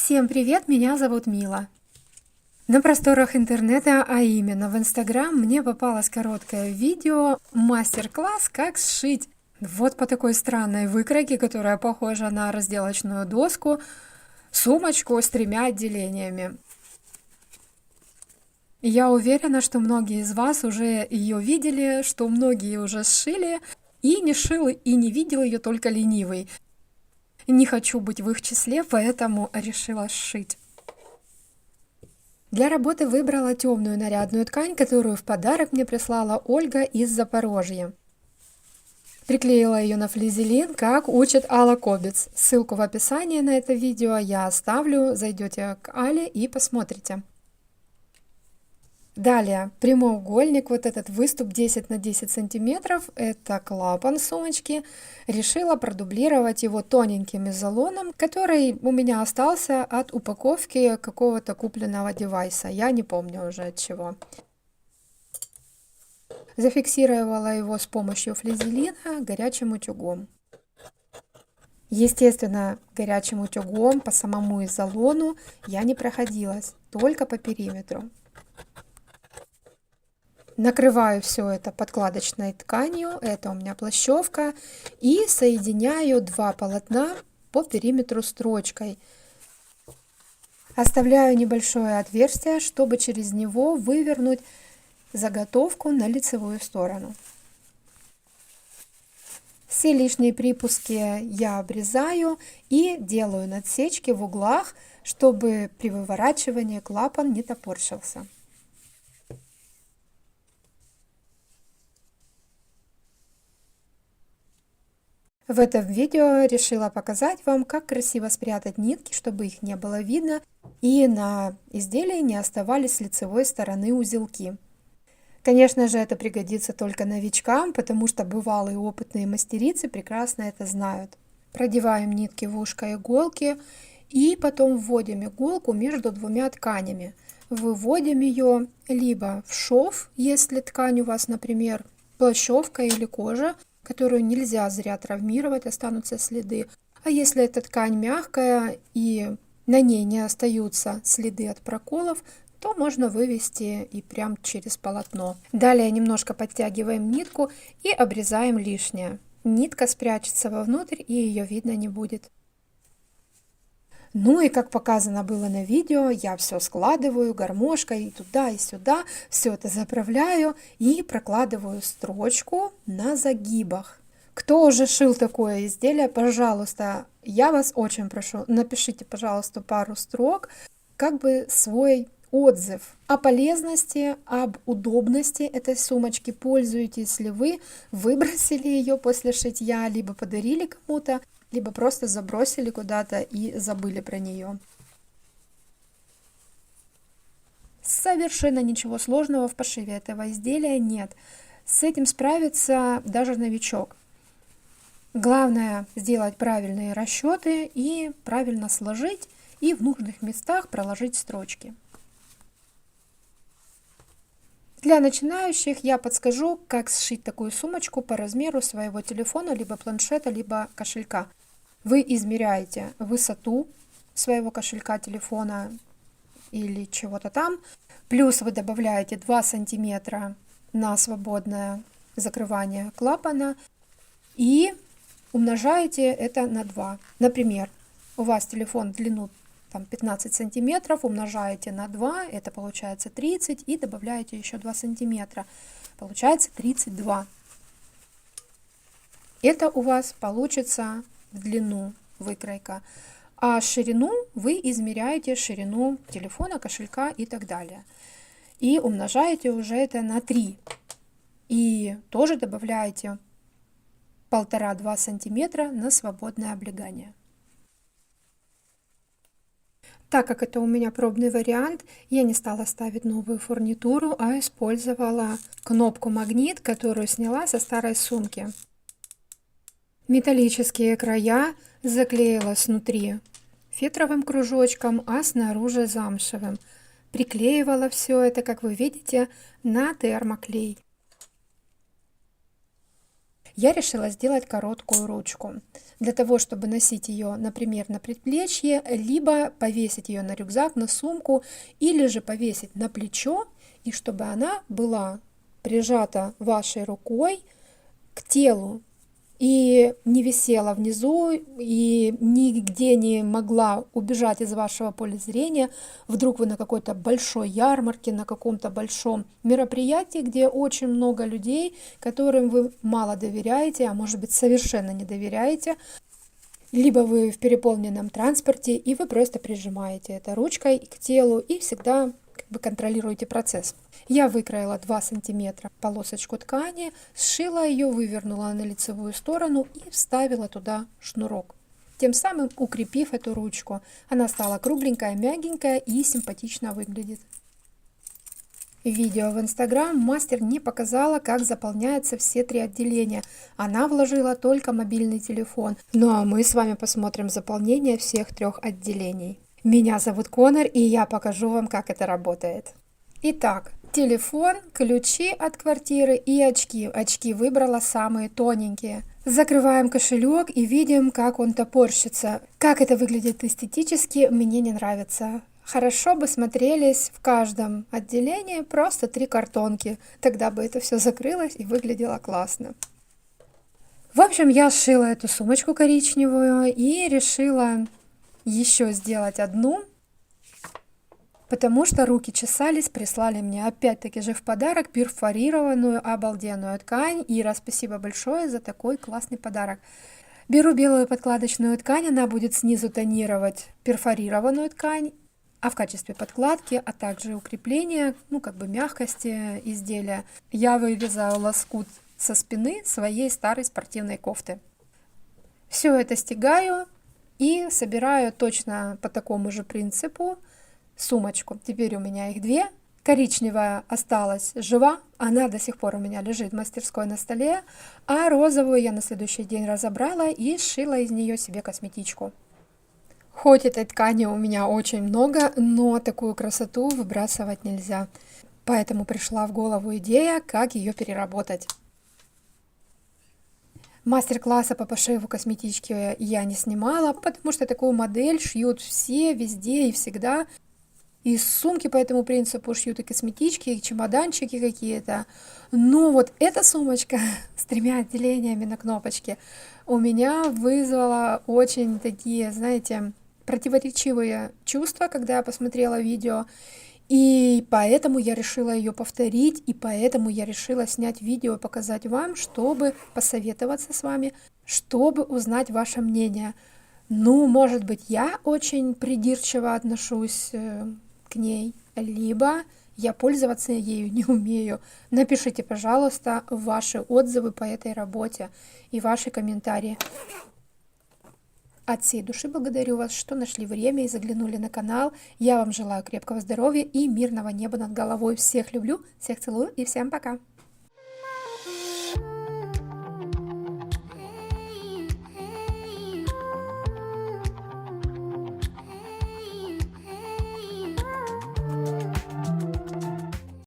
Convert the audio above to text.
Всем привет, меня зовут Мила. На просторах интернета, а именно в Инстаграм, мне попалось короткое видео, мастер-класс, как сшить вот по такой странной выкройке, которая похожа на разделочную доску, сумочку с 3 отделениями. Я уверена, что многие из вас уже ее видели, что многие уже сшили, и не шил, и не видел ее только ленивый. Не хочу быть в их числе, поэтому решила сшить. Для работы выбрала темную нарядную ткань, которую в подарок мне прислала Ольга из Запорожья. Приклеила ее на флизелин, как учит Алла Кобец. Ссылку в описании на это видео я оставлю, зайдете к Але и посмотрите. Далее, прямоугольник, вот этот выступ 10 на 10 сантиметров, это клапан сумочки. Решила продублировать его тоненьким изолоном, который у меня остался от упаковки какого-то купленного девайса. Я не помню уже от чего. Зафиксировала его с помощью флизелина горячим утюгом. Естественно, горячим утюгом по самому изолону я не проходилась, только по периметру. Накрываю все это подкладочной тканью, это у меня плащевка, и соединяю два полотна по периметру строчкой. Оставляю небольшое отверстие, чтобы через него вывернуть заготовку на лицевую сторону. Все лишние припуски я обрезаю и делаю надсечки в углах, чтобы при выворачивании клапан не топорщился. В этом видео решила показать вам, как красиво спрятать нитки, чтобы их не было видно, и на изделии не оставались с лицевой стороны узелки. Конечно же, это пригодится только новичкам, потому что бывалые опытные мастерицы прекрасно это знают. Продеваем нитки в ушко иголки и потом вводим иголку между двумя тканями. Выводим ее либо в шов, если ткань у вас, например, плащевка или кожа, которую нельзя зря травмировать, останутся следы. А если эта ткань мягкая и на ней не остаются следы от проколов, то можно вывести и прям через полотно. Далее немножко подтягиваем нитку и обрезаем лишнее. Нитка спрячется вовнутрь, и ее видно не будет. Ну и как показано было на видео, я все складываю гармошкой и туда, и сюда, все это заправляю и прокладываю строчку на загибах. Кто уже шил такое изделие, пожалуйста, я вас очень прошу, напишите, пожалуйста, пару строк, как бы свой отзыв о полезности, об удобности этой сумочки. Пользуетесь ли вы, выбросили ее после шитья, либо подарили кому-то, либо просто забросили куда-то и забыли про нее. Совершенно ничего сложного в пошиве этого изделия нет. С этим справится даже новичок. Главное сделать правильные расчеты и правильно сложить, и в нужных местах проложить строчки. Для начинающих я подскажу, как сшить такую сумочку по размеру своего телефона, либо планшета, либо кошелька. Вы измеряете высоту своего кошелька, телефона или чего-то там, плюс вы добавляете 2 сантиметра на свободное закрывание клапана и умножаете это на 2. Например, у вас телефон в длину 15 сантиметров, умножаете на 2, это получается 30, и добавляете еще 2 сантиметра, получается 32. Это у вас получится в длину выкройка, а ширину вы измеряете ширину телефона, кошелька и так далее. И умножаете уже это на 3. И тоже добавляете 1,5-2 сантиметра на свободное облегание. Так как это у меня пробный вариант, я не стала ставить новую фурнитуру, а использовала кнопку магнит, которую сняла со старой сумки. Металлические края заклеила снутри фетровым кружочком, а снаружи замшевым. Приклеивала все это, как вы видите, на термоклей. я решила сделать короткую ручку. Для того, чтобы носить ее, например, на предплечье, либо повесить ее на рюкзак, на сумку, или же повесить на плечо, и чтобы она была прижата вашей рукой к телу и не висела внизу, и нигде не могла убежать из вашего поля зрения. Вдруг вы на какой-то большой ярмарке, на каком-то большом мероприятии, где очень много людей, которым вы мало доверяете, а может быть совершенно не доверяете, либо вы в переполненном транспорте, и вы просто прижимаете это ручкой к телу и всегда контролируете процесс. Я выкроила 2 сантиметра полосочку ткани, сшила ее, вывернула на лицевую сторону и вставила туда шнурок, тем самым укрепив эту ручку. Она стала кругленькая, мягенькая и симпатично выглядит. В видео в Instagram мастер не показала, как заполняются все 3 отделения. Она вложила только мобильный телефон. Ну а мы с вами посмотрим заполнение всех 3 отделений. Меня зовут Конор, и я покажу вам, как это работает. Итак, телефон, ключи от квартиры и очки. Очки выбрала самые тоненькие. Закрываем кошелек и видим, как он топорщится. Как это выглядит эстетически, мне не нравится. Хорошо бы смотрелись в каждом отделении просто 3 картонки. Тогда бы это все закрылось и выглядело классно. В общем, я сшила эту сумочку коричневую и решила еще сделать одну, потому что руки чесались, прислали мне опять-таки же в подарок перфорированную обалденную ткань. Ира, спасибо большое за такой классный подарок. Беру белую подкладочную ткань, она будет снизу тонировать перфорированную ткань, а в качестве подкладки, а также укрепления, мягкости изделия, я вырезаю лоскут со спины своей старой спортивной кофты. Все это стягаю и собираю точно по такому же принципу сумочку. Теперь у меня их 2. Коричневая осталась жива, она до сих пор у меня лежит в мастерской на столе, а розовую я на следующий день разобрала и сшила из нее себе косметичку. Хоть этой ткани у меня очень много, но такую красоту выбрасывать нельзя. Поэтому пришла в голову идея, как ее переработать. Мастер-класса по пошиву косметички я не снимала, потому что такую модель шьют все, везде и всегда. И сумки по этому принципу шьют, и косметички, и чемоданчики какие-то. Но вот эта сумочка с 3 отделениями на кнопочке у меня вызвала очень такие, знаете, противоречивые чувства, когда я посмотрела видео. И поэтому я решила ее повторить, и поэтому я решила снять видео и показать вам, чтобы посоветоваться с вами, чтобы узнать ваше мнение. Ну, может быть, я очень придирчиво отношусь к ней, либо я пользоваться ею не умею. Напишите, пожалуйста, ваши отзывы по этой работе и ваши комментарии. От всей души благодарю вас, что нашли время и заглянули на канал. Я вам желаю крепкого здоровья и мирного неба над головой. Всех люблю, всех целую и всем пока!